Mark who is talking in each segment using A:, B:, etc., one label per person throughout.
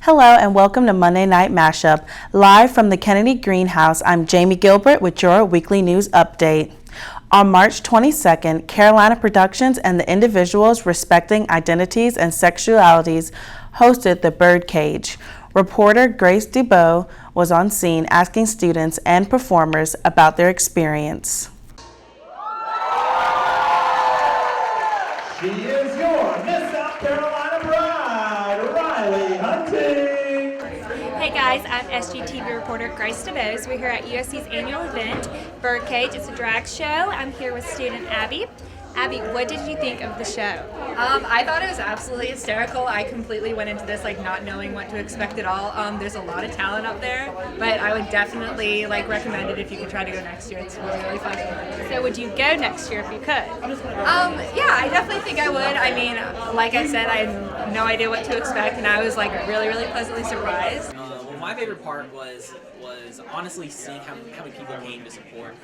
A: Hello and welcome to Monday Night Mashup. Live from the Kennedy Greenhouse, I'm Jamie Gilbert with your weekly news update. On March 22nd, Carolina Productions and the Individuals Respecting Identities and Sexualities hosted the Birdcage. Reporter Grace DeBow was on scene asking students and performers about their experience.
B: She is your Miss South Carolina bride, Riley Hunting.
C: Hey guys, I'm SGTV reporter Grace DeBow. We're here at USC's annual event, Birdcage. It's a drag show. I'm here with student Abby. Abby, what did you think of the show?
D: I thought it was absolutely hysterical. I completely went into this not knowing what to expect at all. There's a lot of talent up there, but I would definitely recommend it if you could try to go next year. It's really, really fun.
C: So would you go next year if you could?
D: Yeah, I definitely think I would. I mean, like I said, I had no idea what to expect, and I was really, really pleasantly surprised.
E: My favorite part was honestly seeing how many people came to support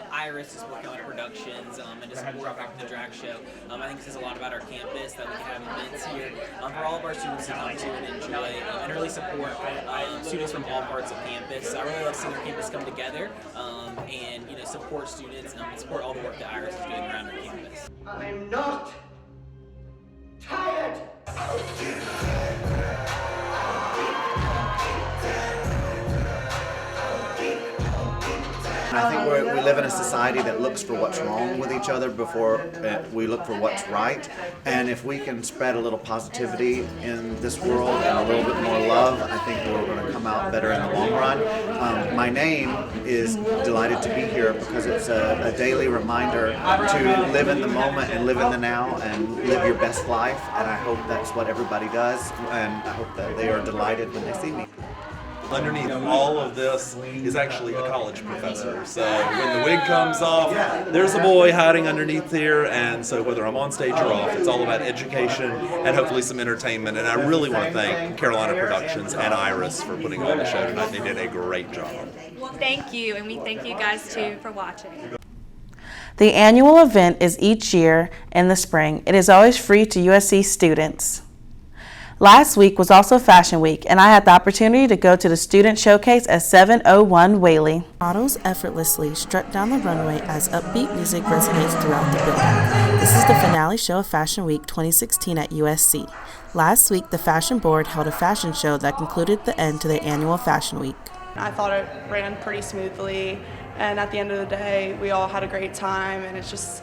E: Iris, to support Carolina Productions, and to support the drag show. I think it says a lot about our campus that we can have events here for all of our students to come to and enjoy and really support students from all parts of campus. I really love seeing our campus come together and support students and support all the work that Iris is doing around our campus.
B: I'm not tired.
F: I think we live in a society that looks for what's wrong with each other before we look for what's right. And if we can spread a little positivity in this world and a little bit more love, I think we're going to come out better in the long run. My name is Delighted to be here because it's a daily reminder to live in the moment and live in the now and live your best life. And I hope that's what everybody does. And I hope that they are delighted when they see me.
G: Underneath all of this is actually a college professor. So when the wig comes off, there's a boy hiding underneath here. And so whether I'm on stage or off, it's all about education and hopefully some entertainment. And I really want to thank Carolina Productions and Iris for putting on the show tonight. They did a great job.
C: Well, thank you, and we thank you guys too for watching.
A: The annual event is each year in the spring. It is always free to USC students. Last week was also Fashion Week, and I had the opportunity to go to the student showcase at 701 Whaley. Models effortlessly strut down the runway as upbeat music resonates throughout the building. This is the finale show of Fashion Week 2016 at USC. Last week, the Fashion Board held a fashion show that concluded the end to their annual Fashion Week.
H: I thought it ran pretty smoothly, and at the end of the day, we all had a great time, and it's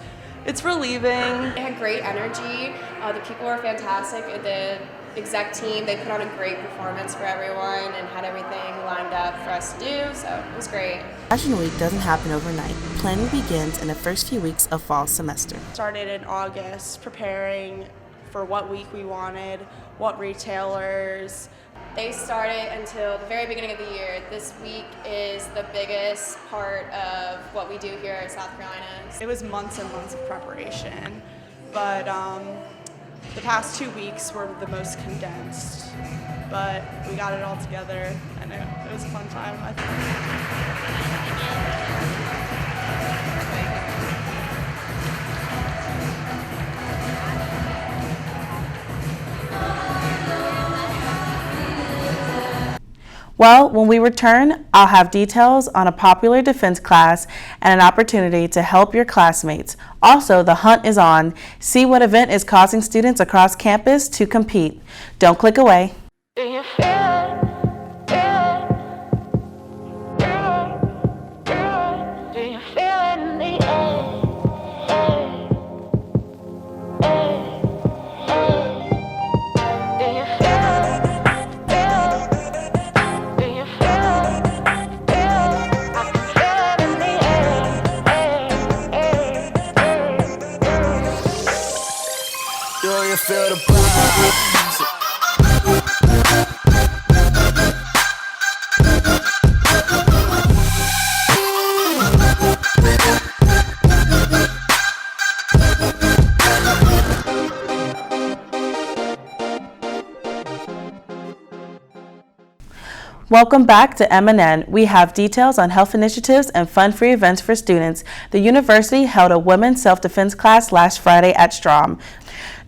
H: relieving.
I: It had great energy. The people were fantastic. The exec team, they put on a great performance for everyone and had everything lined up for us to do, so it was great.
A: Fashion Week doesn't happen overnight. Planning begins in the first few weeks of fall semester.
H: Started in August, preparing for what week we wanted, what retailers.
I: They started until the very beginning of the year. This week is the biggest part of what we do here at South Carolina.
H: It was months and months of preparation, but the past 2 weeks were the most condensed, but we got it all together, and it was a fun time, I think.
A: Well, when we return, I'll have details on a popular defense class and an opportunity to help your classmates. Also, the hunt is on. See what event is causing students across campus to compete. Don't click away.
J: Do you feel it? Do you feel it in the air?
K: Feel the vibes.
A: Welcome back to MNN. We have details on health initiatives and fun-free events for students. The university held a women's self-defense class last Friday at Strom.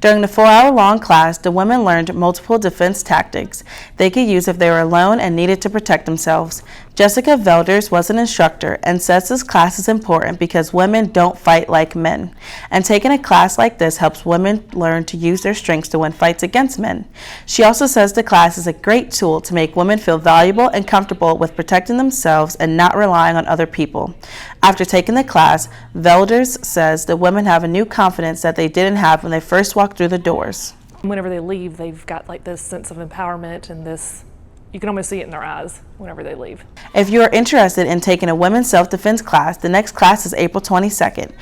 A: During the 4-hour-long class, the women learned multiple defense tactics they could use if they were alone and needed to protect themselves. Jessica Velders was an instructor and says this class is important because women don't fight like men. And taking a class like this helps women learn to use their strengths to win fights against men. She also says the class is a great tool to make women feel valuable and comfortable with protecting themselves and not relying on other people. After taking the class, Velders says the women have a new confidence that they didn't have when they first walked through the doors.
L: Whenever they leave, they've got like this sense of empowerment and this, you can almost see it in their eyes whenever they leave.
A: If you are interested in taking a women's self-defense class, the next class is April 22nd.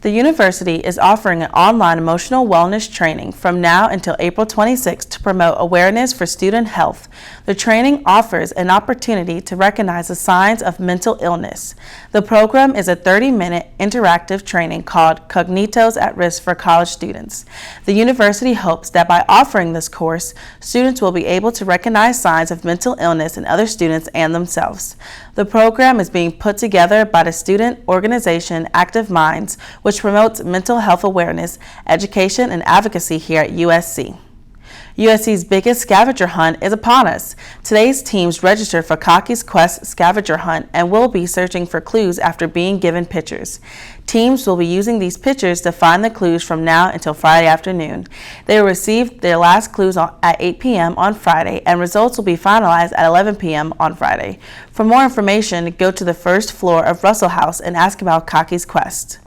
A: The university is offering an online emotional wellness training from now until April 26th to promote awareness for student health. The training offers an opportunity to recognize the signs of mental illness. The program is a 30-minute interactive training called Cognitos at Risk for college students. The university hopes that by offering this course, students will be able to recognize signs of mental illness in other students and themselves. The program is being put together by the student organization Active Minds, which promotes mental health awareness, education, and advocacy here at USC. USC's biggest scavenger hunt is upon us. Today's teams register for Cocky's Quest scavenger hunt and will be searching for clues after being given pictures. Teams will be using these pictures to find the clues from now until Friday afternoon. They will receive their last clues at 8 p.m. on Friday, and results will be finalized at 11 p.m. on Friday. For more information, go to the first floor of Russell House and ask about Cocky's Quest.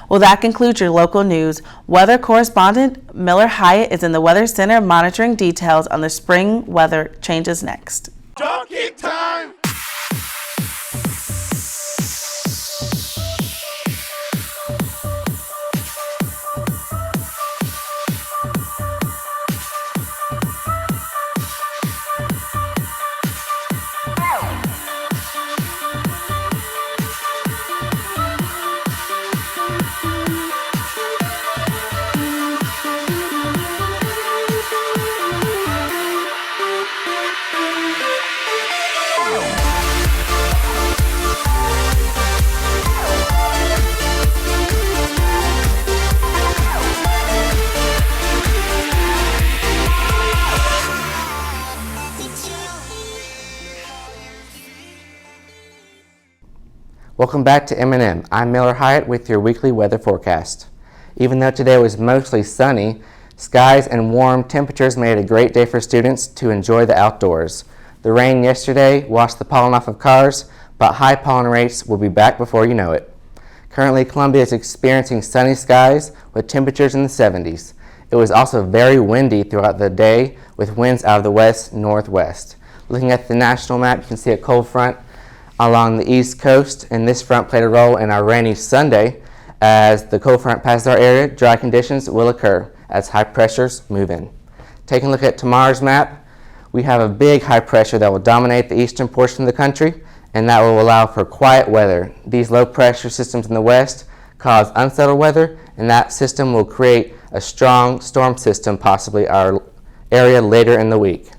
A: Well, that concludes your local news. Weather correspondent Miller Hyatt is in the Weather Center monitoring details on the spring weather changes next.
B: Dog kick time!
M: Welcome back to M&M. I'm Miller Hyatt with your weekly weather forecast. Even though today was mostly sunny, skies and warm temperatures made it a great day for students to enjoy the outdoors. The rain yesterday washed the pollen off of cars, but high pollen rates will be back before you know it. Currently, Columbia is experiencing sunny skies with temperatures in the 70s. It was also very windy throughout the day with winds out of the west-northwest. Looking at the national map, you can see a cold front along the east coast, and this front played a role in our rainy Sunday. As the cold front passes our area, dry conditions will occur as high pressures move in. Taking a look at tomorrow's map, we have a big high pressure that will dominate the eastern portion of the country, and that will allow for quiet weather. These low pressure systems in the west cause unsettled weather, and that system will create a strong storm system, possibly our area later in the week.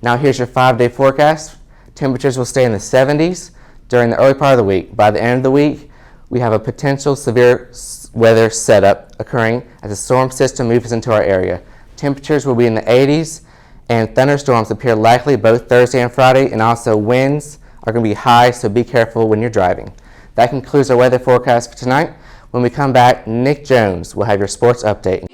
M: Now here's your 5-day forecast. Temperatures will stay in the 70s during the early part of the week. By the end of the week, we have a potential severe weather setup occurring as a storm system moves into our area. Temperatures will be in the 80s, and thunderstorms appear likely both Thursday and Friday, and also winds are going to be high, so be careful when you're driving. That concludes our weather forecast for tonight. When we come back, Nic Jones will have your sports update.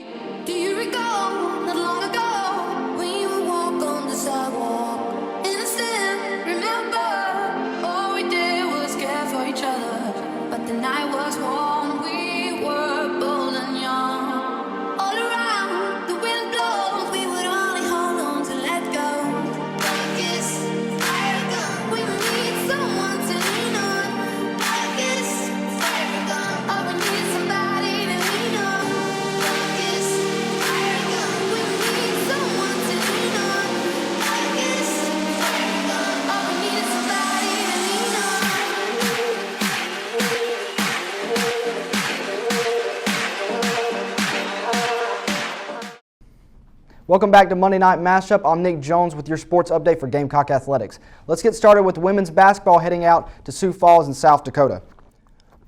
N: Welcome back to Monday Night Mashup. I'm Nic Jones with your sports update for Gamecock Athletics. Let's get started with women's basketball heading out to Sioux Falls in South Dakota.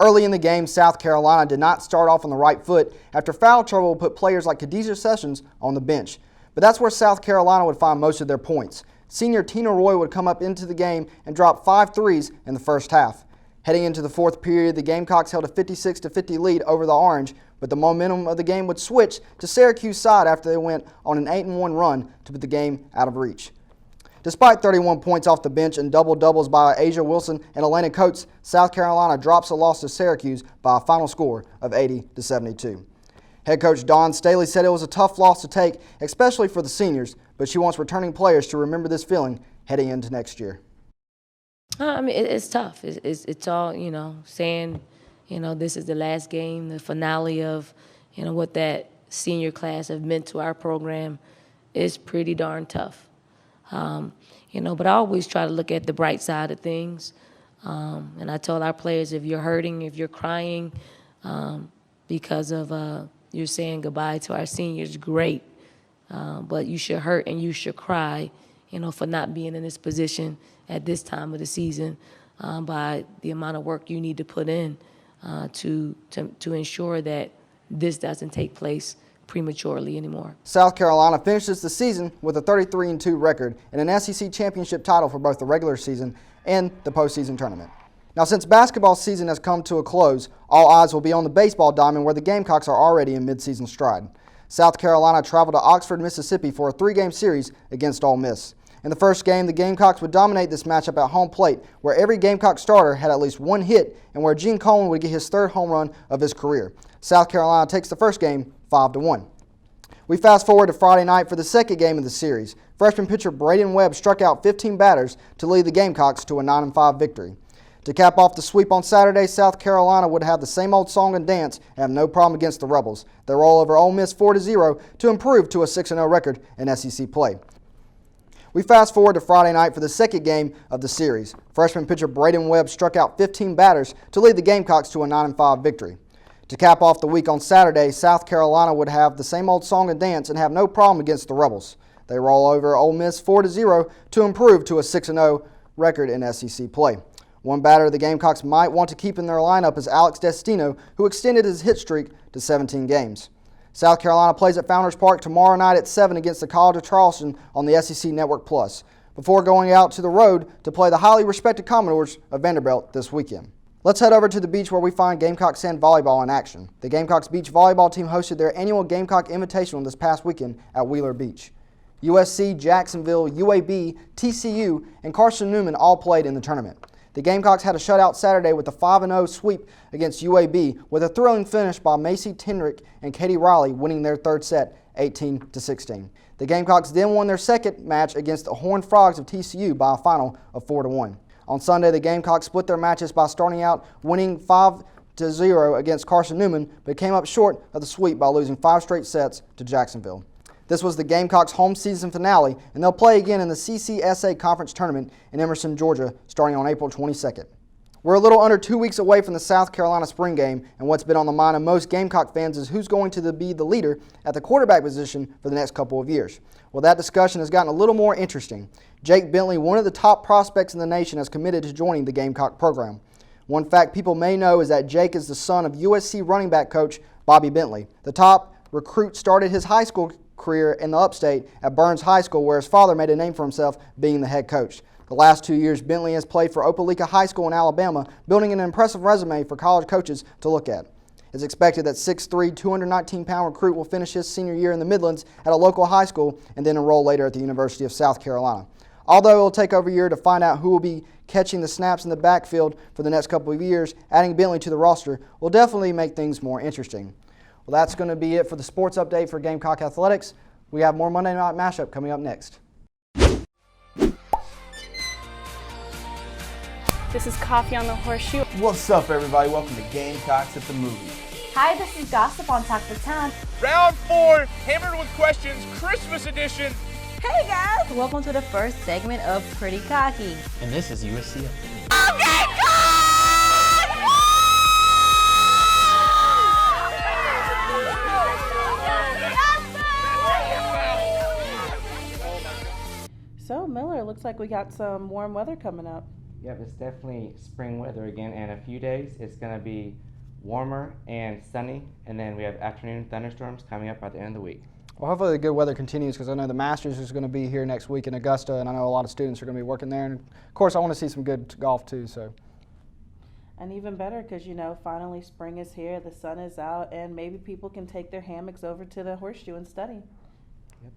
N: Early in the game, South Carolina did not start off on the right foot after foul trouble put players like Khadijah Sessions on the bench. But that's where South Carolina would find most of their points. Senior Tina Roy would come up into the game and drop 5 threes in the first half. Heading into the fourth period, the Gamecocks held a 56-50 lead over the Orange, but the momentum of the game would switch to Syracuse's side after they went on an 8-1 run to put the game out of reach. Despite 31 points off the bench and double-doubles by Asia Wilson and Elena Coates, South Carolina drops a loss to Syracuse by a final score of 80-72. Head coach Dawn Staley said it was a tough loss to take, especially for the seniors, but she wants returning players to remember this feeling heading into next year.
O: I mean, it's tough. It's all, saying, this is the last game, the finale of, what that senior class have meant to our program is pretty darn tough. But I always try to look at the bright side of things. And I told our players, if you're hurting, if you're crying because of you're saying goodbye to our seniors, great. But you should hurt and you should cry, for not being in this position at this time of the season by the amount of work you need to put in to ensure that this doesn't take place prematurely anymore.
N: South Carolina finishes the season with a 33-2 record and an SEC championship title for both the regular season and the postseason tournament. Now, since basketball season has come to a close, all eyes will be on the baseball diamond where the Gamecocks are already in midseason stride. South Carolina traveled to Oxford, Mississippi for a 3-game series against Ole Miss. In the first game, the Gamecocks would dominate this matchup at home plate, where every Gamecock starter had at least one hit and where Gene Coleman would get his 3rd home run of his career. South Carolina takes the first game 5-1. We fast forward to Friday night for the second game of the series. Freshman pitcher Braden Webb struck out 15 batters to lead the Gamecocks to a 9-5 victory. To cap off the sweep on Saturday, South Carolina would have the same old song and dance and have no problem against the Rebels. They roll over Ole Miss 4-0 to improve to a 6-0 record in SEC play. We fast forward to Friday night for the second game of the series. Freshman pitcher Braden Webb struck out 15 batters to lead the Gamecocks to a 9-5 victory. To cap off the week on Saturday, South Carolina would have the same old song and dance and have no problem against the Rebels. They roll over Ole Miss 4-0 to improve to a 6-0 record in SEC play. One batter the Gamecocks might want to keep in their lineup is Alex Destino, who extended his hit streak to 17 games. South Carolina plays at Founders Park tomorrow night at 7 against the College of Charleston on the SEC Network Plus, before going out to the road to play the highly respected Commodores of Vanderbilt this weekend. Let's head over to the beach where we find Gamecock Sand Volleyball in action. The Gamecocks beach volleyball team hosted their annual Gamecock Invitational this past weekend at Wheeler Beach. USC, Jacksonville, UAB, TCU, and Carson Newman all played in the tournament. The Gamecocks had a shutout Saturday with a 5-0 sweep against UAB with a thrilling finish by Macy Tenrick and Katie Riley winning their third set 18-16. The Gamecocks then won their second match against the Horned Frogs of TCU by a final of 4-1. On Sunday, the Gamecocks split their matches by starting out winning 5-0 against Carson Newman, but came up short of the sweep by losing 5 straight sets to Jacksonville. This was the Gamecocks' home season finale, and they'll play again in the CCSA Conference Tournament in Emerson, Georgia, starting on April 22nd. We're a little under 2 weeks away from the South Carolina spring game, and what's been on the mind of most Gamecock fans is who's going to be the leader at the quarterback position for the next couple of years. Well, that discussion has gotten a little more interesting. Jake Bentley, one of the top prospects in the nation, has committed to joining the Gamecock program. One fact people may know is that Jake is the son of USC running back coach Bobby Bentley. The top recruit started his high school career in the upstate at Burns High School, where his father made a name for himself being the head coach. The last 2 years, Bentley has played for Opelika High School in Alabama, building an impressive resume for college coaches to look at. It's expected that 6'3", 219-pound recruit will finish his senior year in the Midlands at a local high school and then enroll later at the University of South Carolina. Although it will take over a year to find out who will be catching the snaps in the backfield for the next couple of years, adding Bentley to the roster will definitely make things more interesting. Well, that's going to be it for the sports update for Gamecock Athletics. We have more Monday Night Mashup coming up next.
P: This is Coffee on the Horseshoe.
Q: What's up, everybody? Welcome to Gamecocks at the Movies.
R: Hi, this is Gossip on Talk the Town.
S: Round 4, Hammered with Questions, Christmas edition.
R: Hey guys! Welcome to the first segment of Pretty Cocky.
T: And this is USC.
A: So, Miller, looks like we got some warm weather coming up.
M: Yep, it's definitely spring weather again. In a few days, it's going to be warmer and sunny, and then we have afternoon thunderstorms coming up by the end of the week.
N: Well, hopefully the good weather continues, because I know the Masters is going to be here next week in Augusta, and I know a lot of students are going to be working there. And of course, I want to see some good golf too. So.
A: And even better, because finally spring is here, the sun is out, and maybe people can take their hammocks over to the Horseshoe and study.
M: Yep.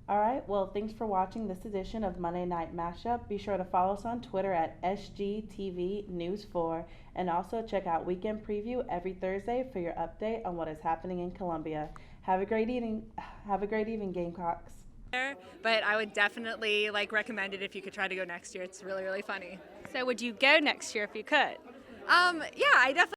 A: All right, well, thanks for watching this edition of Monday Night Mashup. Be sure to follow us on Twitter at SGTV News4, and also check out Weekend Preview every Thursday for your update on what is happening in Columbia. Have a great evening, Gamecocks.
D: But I would definitely recommend it if you could try to go next year. It's really, really funny.
C: So would you go next year if you could?
D: Yeah, I definitely.